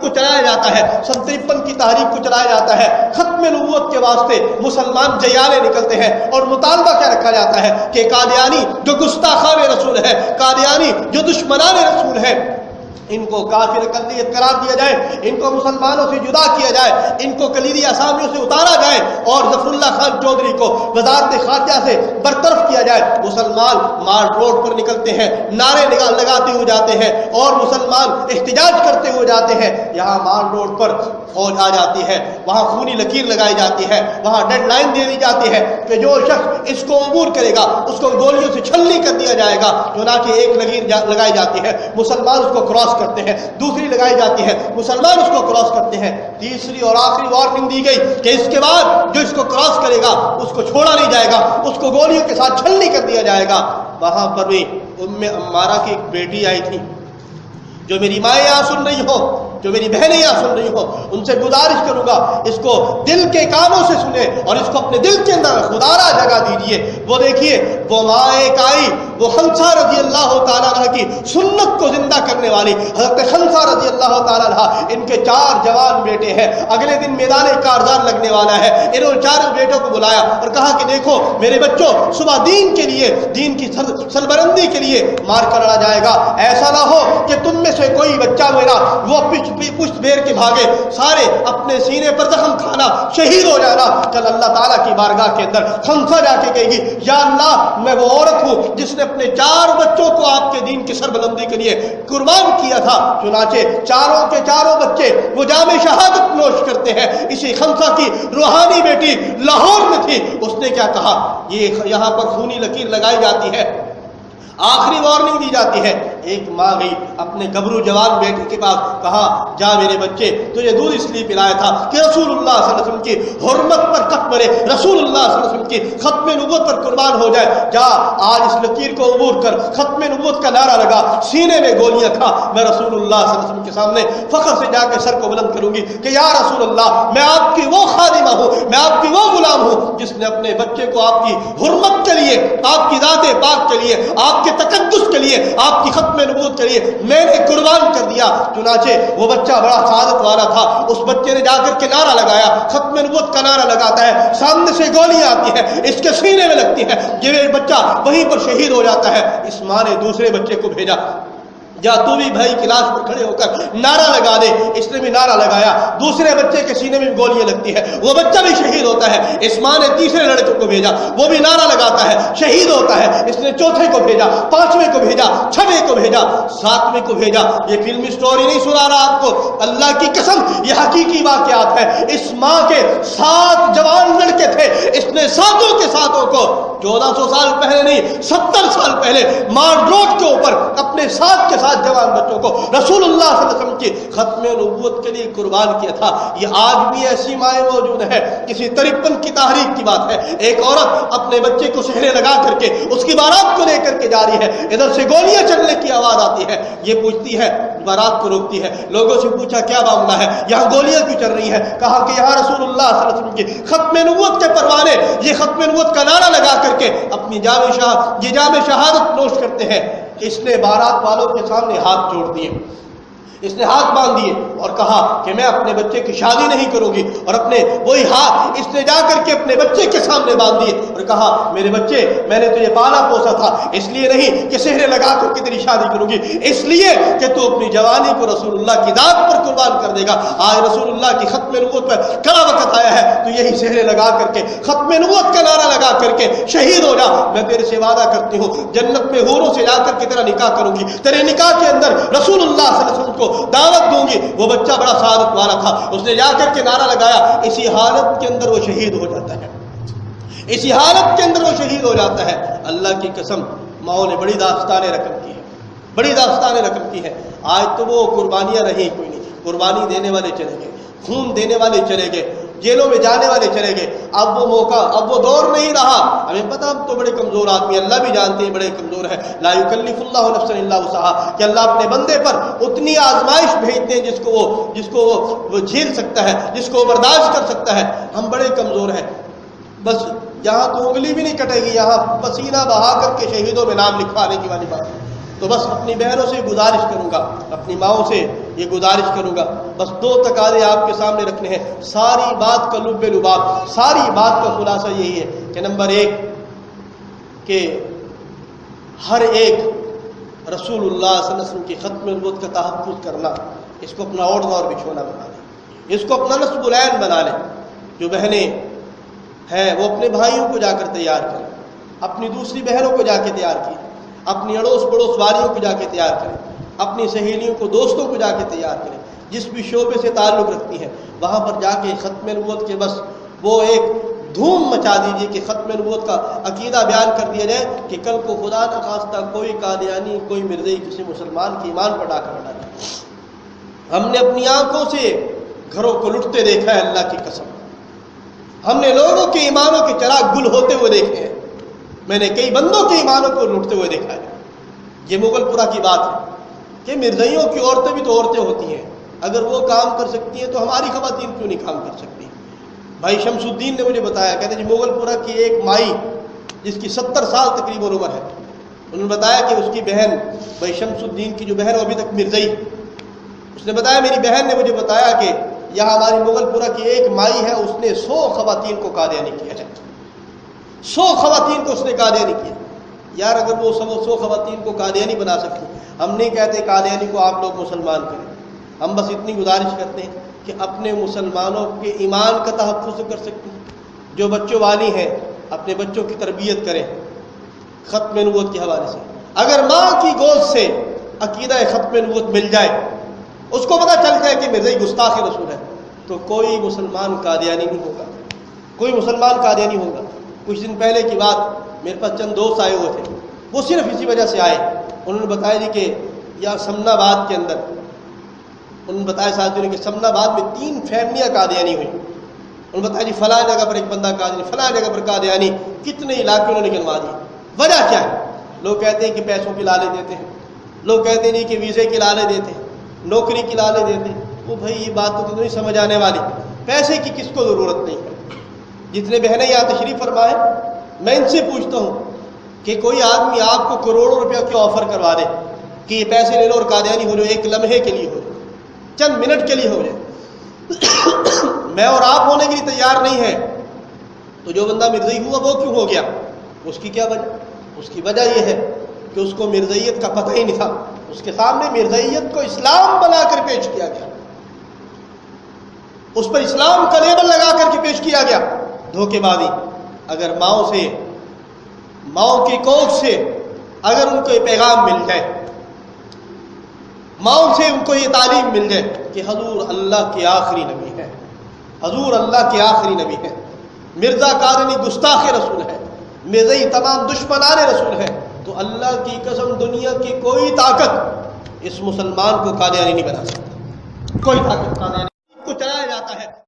کو چلایا جاتا ہے، سن 53 کی تحریک کو چلایا جاتا ہے، ختم نبوت کے واسطے مسلمان جیالے نکلتے ہیں اور مطالبہ کیا رکھا جاتا ہے کہ قادیانی جو گستاخان رسول ہے، قادیانی جو دشمنان رسول ہے، ان کو کافر اقلیت قرار دیا جائے، ان کو مسلمانوں سے جدا کیا جائے، ان کو کلیدی اسامیوں سے اتارا جائے اور ظفر اللہ خان چودھری کو وزارت خارجہ سے برطرف کیا جائے۔ مسلمان مارچ روڈ پر نکلتے ہیں، نعرے لگاتے ہوئے جاتے ہیں اور مسلمان احتجاج کرتے ہوئے جاتے ہیں۔ یہاں مارچ روڈ پر فوج آ جاتی ہے، وہاں خونی لکیر لگائی جاتی ہے، وہاں ڈیڈ لائن دے دی جاتی ہے کہ جو شخص اس کو عبور کرے گا اس کو گولیوں سے چھلنی کر دیا جائے گا۔ چنانچہ ایک لکیر لگائی جاتی ہے، مسلمان اس کو کراس کرتے ہیں، دوسری لگائی جاتی ہے، مسلمان اس کو کراس کرتے ہیں، تیسری اور آخری وارننگ دی گئی کہ اس کے بعد جو اس کو کراس کرے گا اس کو چھوڑا نہیں جائے گا، اس کو گولیوں کے ساتھ چھلنی کر دیا جائے گا۔ وہاں پر بھی عمارہ کی ایک بیٹی آئی تھی، جو میری مائیں یہاں سن رہی ہو، جو میری بہنیں یہاں سن رہی ہو، ان سے گزارش کروں گا اس کو دل کے کانوں سے سنیں اور اس کو اپنے دل کے اندر خدا را جگہ دیجیے۔ وہ دیکھیے، وہ ماں ایک آئی، وہ خنسا رضی اللہ تعالیٰ عنہ کی سنت کو زندہ کرنے والی حضرت خنسا رضی اللہ تعالیٰ عنہ، ان کے 4 جوان بیٹے ہیں، اگلے دن میدان کارزار لگنے والا ہے۔ انہوں نے 4 بیٹوں کو بلایا اور کہا کہ دیکھو میرے بچوں، صبح دین کے لیے، دین کی سربلندی کے لیے مار کر لڑا جائے گا، ایسا نہ ہو کہ تم میں سے کوئی بچہ میرا وہ پشت پھیر کے بھاگے، سارے اپنے سینے پر زخم کھانا، شہید ہو جانا۔ کل اللہ تعالیٰ کی بارگاہ کے اندر خنسا جا کے کہے گی، یا اللہ میں وہ عورت ہوں جس نے اپنے 4 بچوں کو آپ کے دین کی سربلندی کے لیے قربان کیا تھا۔ چنانچہ چاروں کے 4 بچے وہ جام شہادت نوش کرتے ہیں۔ اسی خنسا کی روحانی بیٹی لاہور میں تھی، اس نے کیا کہا، یہ یہاں پر خونی لکیر لگائی جاتی ہے، آخری وارننگ دی جاتی ہے۔ ایک ماں گئی اپنے گبرو جوان بیٹے کے پاس، کہا جا میرے بچے، تجھے دودھ اس لیے پلایا تھا کہ رسول اللہ صلی اللہ علیہ وسلم کی حرمت پر کٹ مرے، رسول اللہ صلی اللہ علیہ وسلم کی ختم نبوت پر قربان ہو جائے۔ جا آج اس لکیر کو عبور کر، ختم نبوت کا نعرہ لگا، سینے میں گولیاں کھا، میں رسول اللہ صلی اللہ علیہ وسلم کے سامنے فخر سے جا کے سر کو بلند کروں گی کہ یا رسول اللہ، میں آپ کی وہ خادمہ ہوں، میں آپ کی وہ غلام ہوں جس نے اپنے بچے کو آپ کی حرمت کے لیے، آپ کی ذات پاک کے لیے، آپ کے تقدس کے لیے، آپ کی ختم نبوت کے لیے میں نے قربان کر دیا۔ چنانچہ وہ بچہ بڑا سعادت والا تھا، اس بچے نے جا کر کے نعرہ لگایا، ختم نبوت کا نعرہ لگاتا ہے، سامنے سے گولیاں آتی ہیں، اس کے سینے میں لگتی ہیں، یہ بچہ وہیں پر شہید ہو جاتا ہے۔ اس ماں نے دوسرے بچے کو بھیجا، جا تو بھی بھائی کی لاش پر کھڑے ہو کر نعرہ لگا دے۔ اس نے بھی نعرہ لگایا، دوسرے بچے کے سینے میں گولیاں لگتی ہے، وہ بچہ بھی شہید ہوتا ہے۔ اس ماں نے تیسرے لڑکے کو بھیجا، وہ بھی نعرہ لگاتا ہے، شہید ہوتا ہے۔ اس نے چوتھے کو بھیجا، 5ویں کو بھیجا، 6ویں کو بھیجا، 7ویں کو بھیجا۔ یہ فلمی سٹوری نہیں سنا رہا آپ کو، اللہ کی قسم یہ حقیقی واقعات ہے۔ اس ماں کے 7 جوان لڑکے تھے، اس نے 7 کے 7 کو 1400 سال پہلے نہیں 70 سال پہلے مارچ روڈ کے اوپر اپنے 7 کے 7 جوان بچوں کو رسول اللہ صلی اللہ علیہ وسلم کی ختم نبوت کے لیے قربان کیا تھا۔ یہ آج بھی ایسی مائیں موجود ہے۔ کسی 53 کی تحریک کی بات ہے، ایک عورت اپنے بچے کو سہرے لگا کر کے اس کی بارات کو لے کر کے جا رہی ہے، ادھر سے گولیاں چلنے کی آواز آتی ہے، یہ پوچھتی ہے، بارات کو روکتی ہے، لوگوں سے پوچھا کیا معاملہ ہے، یہاں گولیاں کیوں چل رہی ہیں؟ کہا کہ یہاں رسول اللہ صلی اللہ علیہ وسلم کی ختم نبوت کے پروانے یہ ختم نبوت کا نعرہ لگا کر کے اپنی جام شہادت نوش کرتے ہیں۔ اس نے بارات والوں کے سامنے ہاتھ جوڑ دیے، اس نے ہاتھ باندھ دیے اور کہا کہ میں اپنے بچے کی شادی نہیں کروں گی، اور اپنے وہی ہاتھ اس نے جا کر کے اپنے بچے کے سامنے باندھ دیے اور کہا میرے بچے، میں نے تجھے پالا پوسا تھا، اس لیے نہیں کہ سہرے لگا کر کے تیری شادی کروں گی، اس لیے کہ تو اپنی جوانی کو رسول اللہ کی ذات پر قربان کر دے گا۔ آج رسول اللہ کی ختم نبوت پر کڑا وقت آیا ہے، تو یہی سہرے لگا کر کے ختم نبوت کا نعرہ لگا کر کے شہید ہو جا۔ میں تیرے سے وعدہ کرتی ہوں جنت میں حوروں سے جا کر کے تیرا نکاح کروں گی، تیرے نکاح کے اندر رسول اللہ صلی اللہ علیہ وسلم کو دعوت دوں گی۔ وہ بچہ بڑا سعادت والا تھا، اس نے جا کر کے نعرہ لگایا، اسی حالت کے اندر وہ شہید ہو جاتا ہے، اسی حالت کے اندر وہ شہید ہو جاتا ہے۔ اللہ کی قسم ماؤں نے بڑی داستانیں رقم کی ہیں، بڑی داستانیں رقم کی ہیں۔ آج تو وہ قربانیاں رہی کوئی نہیں، قربانی دینے والے چلے گئے، خون دینے والے چلے گئے، جیلوں میں جانے والے چلے گئے۔ اب وہ موقع، اب وہ دور نہیں رہا۔ ہمیں پتہ ہم تو بڑے کمزور آدمی، اللہ بھی جانتے ہیں بڑے کمزور ہیں۔ لا یکلف اللہ نفسا الا وسعها، کہ اللہ اپنے بندے پر اتنی آزمائش بھیجتے ہیں جس کو وہ جھیل سکتا ہے، جس کو برداشت کر سکتا ہے۔ ہم بڑے کمزور ہیں، بس یہاں تو انگلی بھی نہیں کٹے گی، یہاں پسینہ بہا کر کے شہیدوں میں نام لکھوانے کی والی بات ہے۔ تو بس اپنی بہنوں سے گزارش کروں گا، اپنی ماؤں سے یہ گزارش کروں گا، بس 2 تقاضے آپ کے سامنے رکھنے ہیں، ساری بات کا لب لباب، ساری بات کا خلاصہ یہی ہے کہ نمبر 1 کہ ہر ایک رسول اللہ صلی اللہ علیہ وسلم کی ختم نبوت کا تحفظ کرنا، اس کو اپنا اوڑھنا اور بچھونا بنا لیں، اس کو اپنا نصب العین بنا لیں۔ جو بہنیں ہیں وہ اپنے بھائیوں کو جا کر تیار کریں، اپنی دوسری بہنوں کو جا کے تیار کریں، اپنی اڑوس پڑوس والیوں کو جا کے تیار کریں، اپنی سہیلیوں کو دوستوں کو جا کے تیار کریں، جس بھی شعبے سے تعلق رکھتی ہیں وہاں پر جا کے ختم نبوت کے بس وہ ایک دھوم مچا دیجیے کہ ختم نبوت کا عقیدہ بیان کر دیا جائے کہ کل کو خدا نہ خواستہ کوئی قادیانی کوئی مرزئی کسی مسلمان کے ایمان پر ڈاکہ بنا دے۔ ہم نے اپنی آنکھوں سے گھروں کو لٹتے دیکھا ہے، اللہ کی قسم ہم نے لوگوں کے ایمانوں کے چراغ گل ہوتے ہوئے دیکھے ہیں، میں نے کئی بندوں کے ایمانوں کو لٹتے ہوئے دیکھا ہے۔ یہ مغل پورہ کی بات ہے کہ مرزائیوں کی عورتیں بھی تو عورتیں ہوتی ہیں، اگر وہ کام کر سکتی ہیں تو ہماری خواتین کیوں نہیں کام کر سکتی؟ بھائی شمس الدین نے مجھے بتایا، کہتے ہیں مغل پورہ کی ایک مائی جس کی 70 سال تقریباً عمر ہے، انہوں نے بتایا کہ اس کی بہن بھائی شمس الدین کی جو بہن وہ ابھی تک مرزئی، اس نے بتایا میری بہن نے مجھے بتایا کہ یہاں ہماری مغل پورہ کی ایک مائی ہے، اس نے 100 خواتین کو قادیانی کیا ہے، 100 خواتین کو اس نے قادیانی کیا۔ یار اگر وہ 100 خواتین کو قادیانی بنا سکتی، ہم نہیں کہتے قادیانی کو آپ لوگ مسلمان کریں، ہم بس اتنی گزارش کرتے ہیں کہ اپنے مسلمانوں کے ایمان کا تحفظ کر سکتی ہیں۔ جو بچوں والی ہیں اپنے بچوں کی تربیت کریں ختم نبوت کے حوالے سے۔ اگر ماں کی گود سے عقیدہ ختم نبوت مل جائے، اس کو پتہ چل جائے کہ مرزائی گستاخ رسول ہے، تو کوئی مسلمان قادیانی نہیں ہوگا، کوئی مسلمان قادیانی ہوگا۔ کچھ دن پہلے کی بات، میرے پاس چند دوست آئے ہوئے تھے، وہ صرف اسی وجہ سے آئے، انہوں نے بتایا جی کہ یا سمنا آباد کے اندر، انہوں نے بتایا ساتھیوں نے کہ سمنا آباد میں 3 فیملیاں قادیانی ہوئی، انہوں نے بتایا جی فلاں جگہ پر ایک بندہ قادیانی، فلاں جگہ پر قادیانی، کتنے علاقے انہوں نے گنوا دیے۔ وجہ کیا ہے؟ لوگ کہتے ہیں کہ پیسوں کی لالچ دیتے ہیں، لوگ کہتے ہیں کہ ویزے کی لالچ دیتے ہیں، نوکری کی لالچ دیتے ہیں۔ وہ بھائی یہ بات تو نہیں سمجھ آنے والی، پیسے کی کس کو ضرورت نہیں ہے۔ جتنے بہنیں یہاں تشریف فرمائے، میں ان سے پوچھتا ہوں کہ کوئی آدمی آپ کو کروڑوں روپیہ کیوں آفر کروا دے کہ یہ پیسے لے لو اور قادیانی ہو جاؤ، ایک لمحے کے لیے ہو جائے، چند منٹ کے لیے ہو جائے، میں اور آپ ہونے کے لیے تیار نہیں ہے، تو جو بندہ مرزائی ہوا وہ کیوں ہو گیا؟ اس کی کیا وجہ؟ اس کی وجہ یہ ہے کہ اس کو مرزائیت کا پتہ ہی نہیں تھا، اس کے سامنے مرزائیت کو اسلام بنا کر پیش کیا گیا، اس پر اسلام کا لیبل لگا کر کے پیش کیا گیا۔ دھوکے بازی۔ اگر ماؤں کی کوکھ سے اگر ان کو یہ پیغام مل جائے، ماؤں سے ان کو یہ تعلیم مل جائے کہ حضور اللہ کے آخری نبی ہے، حضور اللہ کے آخری نبی ہے، مرزا قادیانی گستاخ رسول ہے، مرزائی تمام دشمنان رسول ہے، تو اللہ کی قسم دنیا کی کوئی طاقت اس مسلمان کو قادیانی نہیں بنا سکتی، کوئی طاقت قادیانی کو چلایا جاتا ہے۔